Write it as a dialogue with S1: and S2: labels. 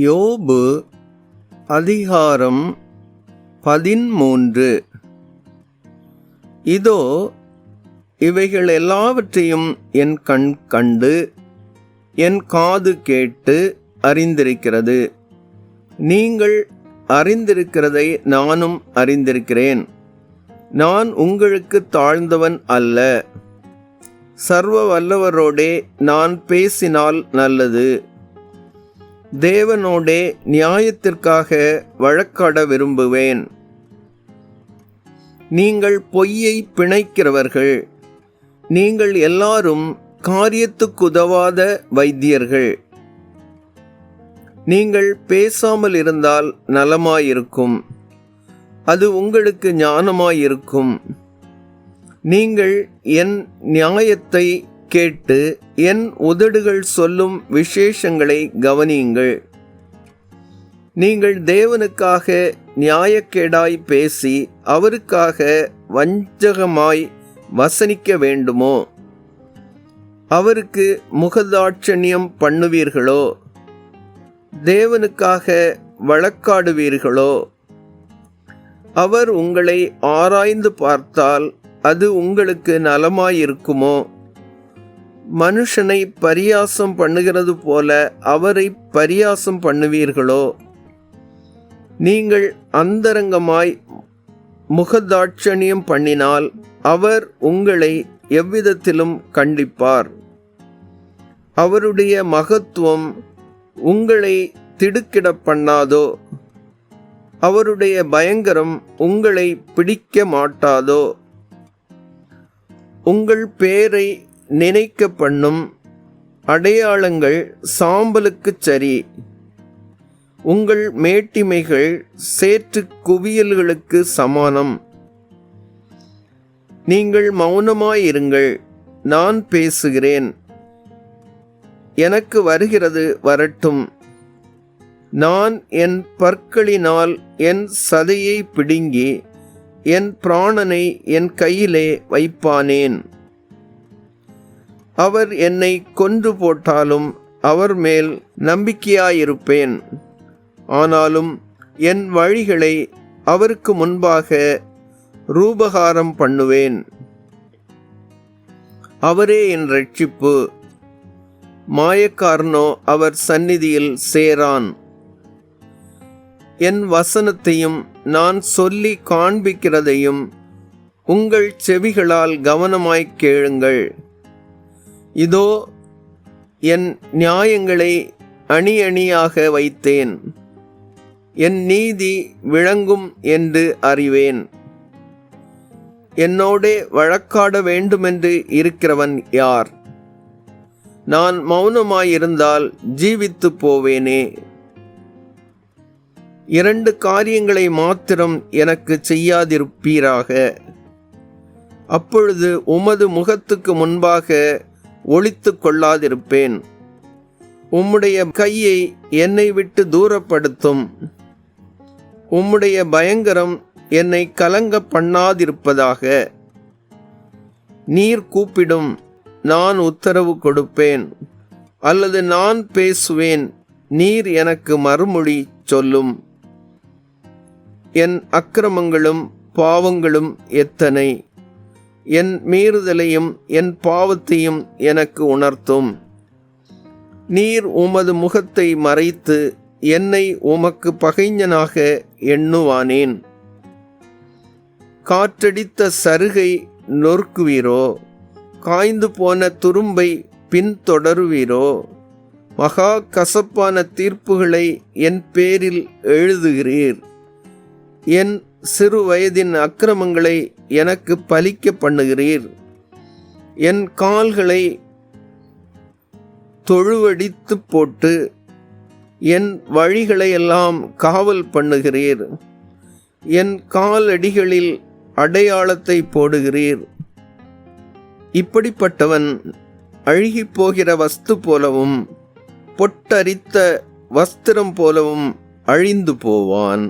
S1: யோபு அதிகாரம் 13. இதோ இவைகள் எல்லாவற்றையும் என் கண் கண்டு என் காது கேட்டு அறிந்திருக்கிறது. நீங்கள் அறிந்திருக்கிறதை நானும் அறிந்திருக்கிறேன். நான் உங்களுக்கு தாழ்ந்தவன் அல்ல. சர்வ வல்லவரோடே நான் பேசினால் நல்லது. தேவனோடே நியாயத்திற்காக வழக்காட விரும்புவேன். நீங்கள் பொய்யை பிணைக்கிறவர்கள். நீங்கள் எல்லாரும் காரியத்துக்குதவாத வைத்தியர்கள். நீங்கள் பேசாமல் இருந்தால் நலமாயிருக்கும். அது உங்களுக்கு ஞானமாயிருக்கும். நீங்கள் என் நியாயத்தை கேட்டு என் உதடுகள் சொல்லும் விசேஷங்களை கவனியுங்கள். நீங்கள் தேவனுக்காக நியாயக்கேடாய் பேசி அவருக்காக வஞ்சகமாய் வசனிக்க வேண்டுமோ? அவருக்கு முகதாட்சண்யம் பண்ணுவீர்களோ? தேவனுக்காக வழக்காடுவீர்களோ? அவர் உங்களை ஆராய்ந்து பார்த்தால் அது உங்களுக்கு நலமாயிருக்குமோ? மனுஷனை பரியாசம் பண்ணுகிறது போல அவரை பரியாசம் பண்ணுவீர்களோ? நீங்கள் அந்தரங்கமாய் முகதாட்சணியம் பண்ணினால் அவர் உங்களை எவ்விதத்திலும் கண்டிப்பார். அவருடைய மகத்துவம் உங்களை திடுக்கிட பண்ணாதோ? அவருடைய பயங்கரம் உங்களை பிடிக்க மாட்டாதோ? உங்கள் பேரை நினைக்க பண்ணும் அடையாளங்கள் சாம்பலுக்குச் சரி. உங்கள் மேட்டிமைகள் சேற்று குவியல்களுக்கு சமானம். நீங்கள் மௌனமாயிருங்கள், நான் பேசுகிறேன். எனக்கு வருகிறது வரட்டும். நான் என் பற்களினால் என் சதையை பிடுங்கி என் பிராணனை என் கையிலே வைப்பானேன். அவர் என்னை கொன்று போட்டாலும் அவர் மேல் நம்பிக்கையாயிருப்பேன். ஆனாலும் என் வழிகளை அவருக்கு முன்பாக ரூபகாரம் பண்ணுவேன். அவரே என் இரட்சிப்பு. மாயக்காரனோ அவர் சந்நிதியில் சேரான். என் வசனத்தையும் நான் சொல்லி காண்பிக்கிறதையும் உங்கள் செவிகளால் கவனமாய்க் கேளுங்கள். இதோ என் நியாயங்களை அணி அணியாக வைத்தேன். என் நீதி விளங்கும் என்று அறிவேன். என்னோடே வழக்காட வேண்டுமென்று இருக்கிறவன் யார்? நான் மௌனமாயிருந்தால் ஜீவித்து போவேனே. 2 காரியங்களை மாத்திரம் எனக்கு செய்யாதிருப்பீராக. அப்பொழுது உமது முகத்துக்கு முன்பாக ஒளித்து கொள்ளாதிருப்பேன். உம்முடைய கையை என்னை விட்டு தூரப்படுத்தும். உம்முடைய பயங்கரம் என்னை கலங்க பண்ணாதிருப்பதாக. நீர் கூப்பிடும், நான் உத்தரவு கொடுப்பேன். அல்லது நான் பேசுவேன், நீர் எனக்கு மறுமொழி சொல்லும். என் அக்கிரமங்களும் பாவங்களும் எத்தனை! என் மீறுதலையும் என் பாவத்தையும் எனக்கு உணர்த்தும். நீர் உமது முகத்தை மறைத்து என்னை உமக்கு பகைஞனாக எண்ணுவானேன். காற்றடித்த சருகை நொறுக்குவீரோ? காய்ந்து போன துரும்பை பின்தொடருவீரோ? மகா கசப்பான தீர்ப்புகளை என் பேரில் எழுதுகிறீர். என் சிறு வயதின் அக்கிரமங்களை எனக்கு பலிக்க பண்ணுகிறீர். என் கால்களை தொழுவடித்து போட்டு என் வழிகளையெல்லாம் காவல் பண்ணுகிறீர். என் காலடிகளில் அடையாளத்தை போடுகிறீர். இப்படிப்பட்டவன் அழுகிப்போகிற வஸ்து போலவும் பொட்டரித்த வஸ்திரம் போலவும் அழிந்து போவான்.